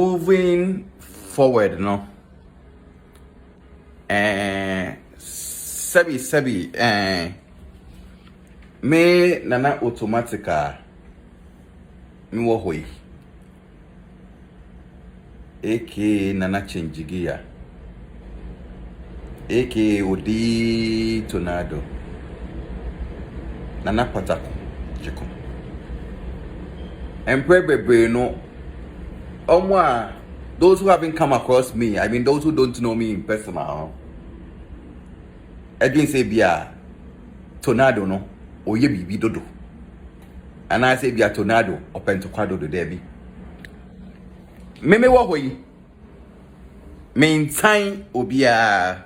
Moving forward, no. Sebi, me nana automatica me wo hoi. Aka nana change gear. Aka Odii Tornado. Nana patako jiko. Emprebe no. Those who haven't come across me, I mean those who don't know me in personal. I didn't say bia tornado no oye bibi dodo. And I say bia tornado open to kwado do debi. Me wo hoyi. Maintain obia.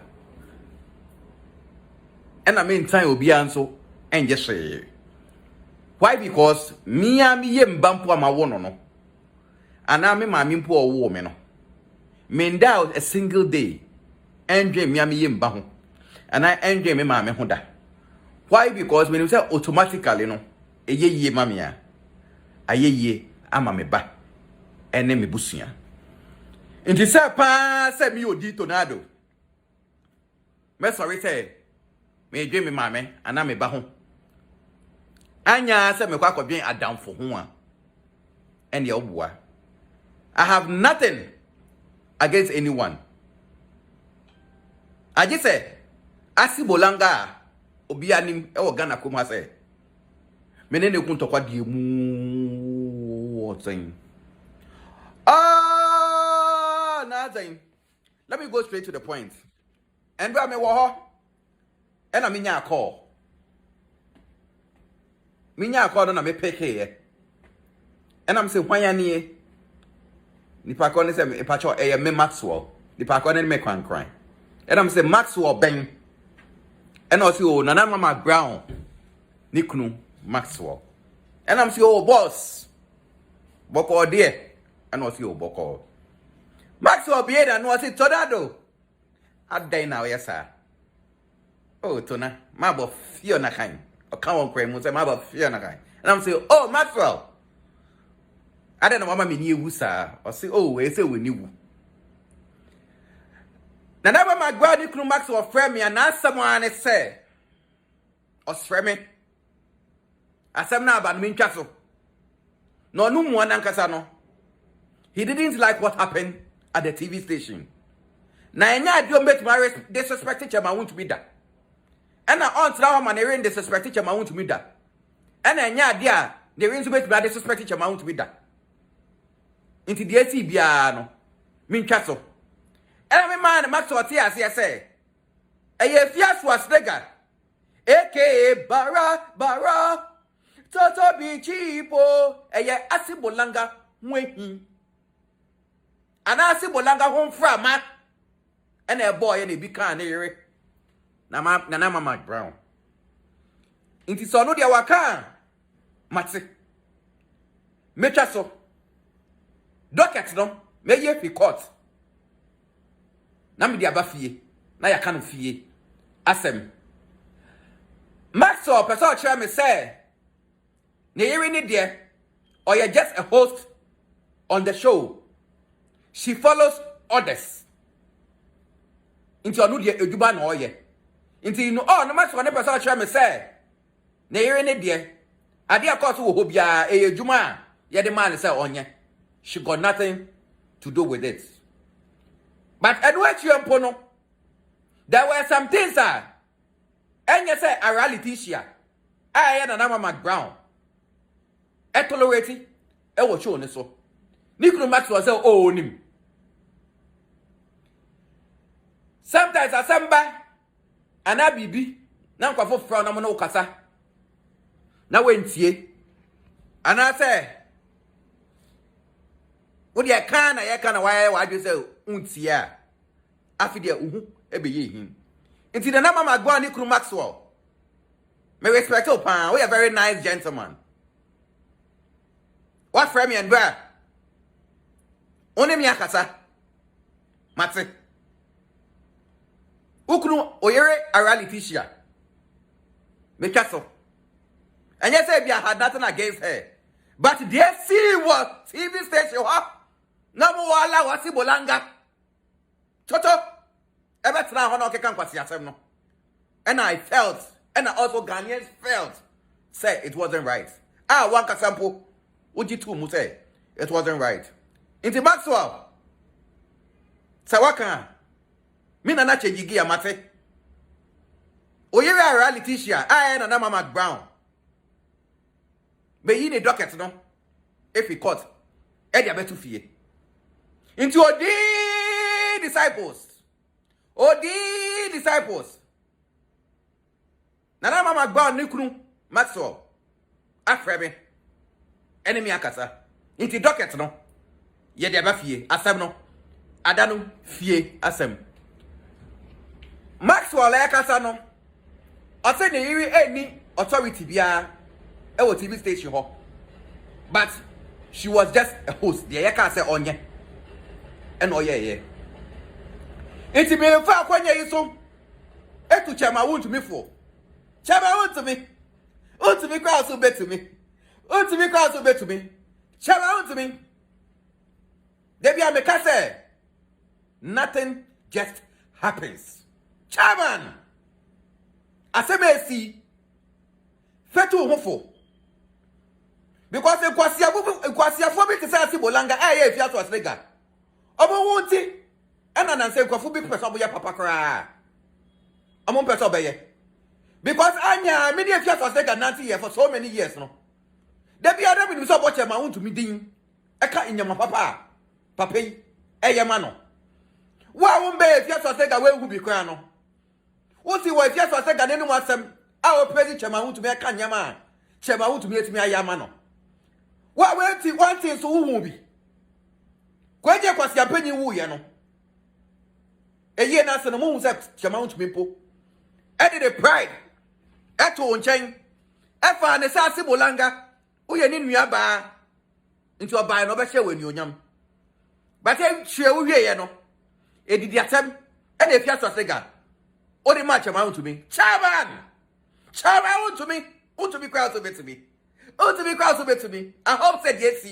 And I maintain obia nso enje hwe. Why? Because me ye mbampo amawo no. And I me mpo owo me no. Me doubt a single day. Enjoy me yimba ho. And I enjoy me mama ho da. Why? Because when you say automatically no, ye mamia. Aye ama me ba. Ene me busua. Inti say pa say me Odii Tornado. Me sorry say me dwe me mama ana me ba ho. Anya say me kwa kwadwen adamfo ho a. Ene obua. I have nothing against anyone. I just say, Asibolanga, Obianim, Ghana Kuma say, Menene Kuntokwa di mu thing. Ah, nothing. Let me go straight to the point. And where me waho, and I mean ya call. Minya call on a me peke. And I'm saying, why any? Nipa ko ne se me pacho me Maxwell. Nipa ko ne me kwan. And I'm say Maxwell ben. And also Nana Ama Macbrown. Ni kunu Maxwell. And I'm say oh boss. Boko there. And also Boko. Maxwell be there no say Tornado. Adai na we sir. Oh Tona, ma bo fio na kan. O kan won kwan mu say ma bo fio na kan. And I'm say oh Maxwell. I don't know mama me ni wusa or say oh we say we ni wu. Nana Ama Macbrown ni kunu Max or friend me and someone say or friend me asem na ba me ntwa so. No no mu anankasa no. He didn't like what happened at the TV station. Na enya adio make my disrespect chairman won't be that. And na on now man e disrespect chairman won't be that. And enya adia the reason make my disrespect chairman won't be that. Into the AC biano. Min chaso. Every man Max or Tia say. A fias was nigger. AKA Bara. Toto be cheapo. A asibolanga waiting. An asibolanga home from Mac. And a boy and a big can here. Nana Ama Macbrown. Into Sono dia waka. Matse. Mechaso. Docket no, me ye fi court. Na me di abafie, na ya kan fie. Asem. Maxwell person try me say, ne yiri ni de, or you just a host on the show. She follows orders. Into anu de eduba na oye. Into you know, oh no Maxwell ne person try me say, ne yiri ni de, ade akọ so wo bia ejuma, ye de man say onye. She got nothing to do with it. But Edward Chiampono, there were some things and you say a reality share. I had Nana Ama Macbrown. I tolerate it. I was showing so. Nicola Max was oh him. Sometimes I samba and I bibi. Now kwa for frown I'm no kasa. Now when tie. And I say what ya kana why you say untia afide uhu ebeye him nti Nana Ama Macbrown ni kru Maxwell me respect you pan we are very nice gentleman what frame me and bra onim ya kasa mate ukru oyere a reality share me kaso and you say I had nothing against her but they see what TV station Namu wala wasi bolanga. Toto. Ever try hono kekan kwasi asem no. And I felt, and I also Ghanaians felt, say it wasn't right. One kasampo, uji tu mu say it wasn't right. Inti Maxwell. Sawaka. Mina na chejigi ya mate. Oyere a reality share. Nana Ama Macbrown. Be yi ne docket no. If he caught, Eddie abetu fie. Into Odii disciples. Odii disciples. Nana Ama Macbrown ni kunu Maxwell. Afrebe. Enemy akasa. Into docket no. Ye de aba fie. Asem no. Adanu fie asem. Maxwell akasa no. I said any authority bia TV station ho. But she was just a host. The yaka say onye. And oye. Enti me fa kwanya yiso. Etu chama won to me for. Chama won to me. Won to me crowd so bet to me. Won to me crowd so bet to me. Chama won to me. Debi ameka say nothing just happens. Chairman. Asemesi fetu homfo because kwasi afobi te say bolanga ye fia to aslega obo wonti ena nan say kwafu bi person obo ya papa kra amon person obeye because anya me dey fia to aslega 90 years for so many years no da bia da bi so bo chema won to me din eka inyama papa yi eye ma no wa won be fia to aslega we hu bi kra no Woti wa fia so say Ghanaian wasem a o president chema hu to me ka nyama chema hu to me etimi ayama no wa we one thing so hu bi kwaje kwasi apanyi wu ye no eye na se no mu say chema hu to me po e the pride e to nchen e fa ne sa bolanga wo ye ni nua ba nti oban no be hye wani onyam but e hwe wo hwe ye no e didi atem e na fia so say ga Odi match amount to me. Chairman want to me. Want to be crowd to me. Want to be crowd to me. I hope said yes.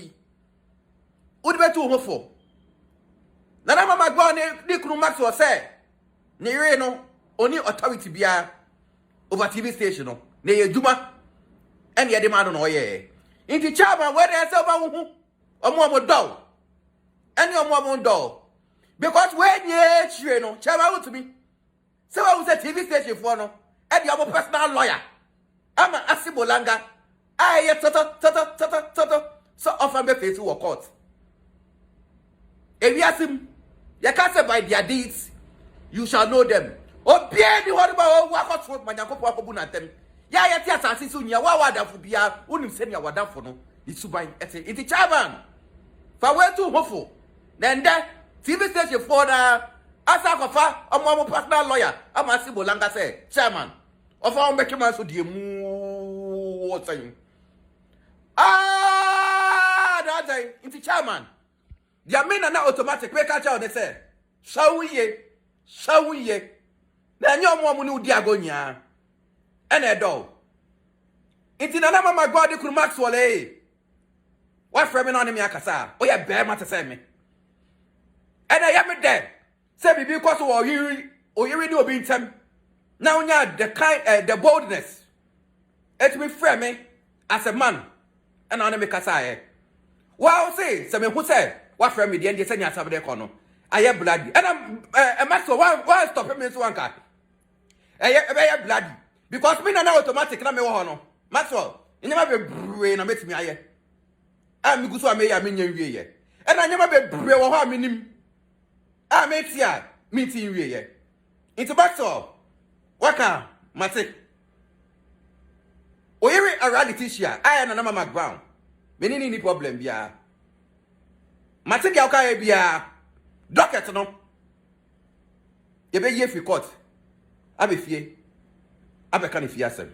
Odi be too hopeful. Nana Ama Macbrown ni kunu Maxwell say. Ni re no oni authority bia over TV station no. Ne ye djuma. En ye demand no ye. Inti chairman where dey say oba hu. Omo do. Any omo do. Because when ye chire no, chairman want to me. So I was a TV station for no, and the other personal lawyer. I'm an Asibolanga. I toto. So often be face to court. If you ask him, you can't say by their deeds, you shall know them. Oh, bien, the what about what hot foot, my Yakopo Akobunatem. Ya, Assassin, Wada for Bia, wouldn't send your wada for no. It's Subai, it's a chairman. For where too hopeful. Then that TV station for the. Asa kofa omo personal lawyer amasi bolanga say chairman of our mekema so die mu what saying that day into chairman dia mean na automatic we catch out they say shawiye na nyomo mu ni udi agonya ene do into Nana Ama Macbrown de kunu Maxwell what frame na me akasa o ya be ma te say me ene ya me there say bibi because oyiri ni obi ntem now nya the boldness it me frame me as a man and on me kasa wow say me who say what frame me the end say nya sabe de kono aye bloody and Maxwell why stop me so anka aye bloody because me na automatic na me wo ho no Maxwell nyama be brave na metimi aye am guso am ya me nya wie ye and nyama be brave wo ho am nim metia meeting we ye. Into Baxter. Waka mate. Oyere a reality share. I Nana Ama Macbrown. Many ni problem bia. Mate ga ka bia. Docket no. Ye be ye fi court. Abe fie. Abe kan fie asem.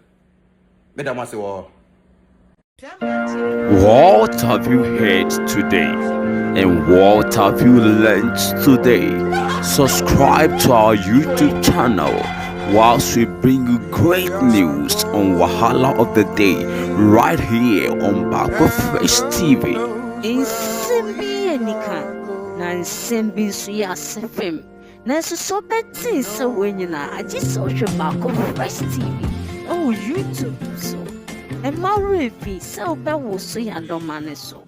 Madam say wo. What have you heard today? And what have you learned today? Subscribe to our YouTube channel whilst we bring you great news on Wahala of the Day right here on Bako Fresh TV. Esem. nsɛm bi nso yɛ asɛfam nanso so bɛte sɛ wɔnyina agye sɛ wohwɛ baako fresh tv youtube so ɛma refi sɛ wobɛwo so yɛ adɔma ne so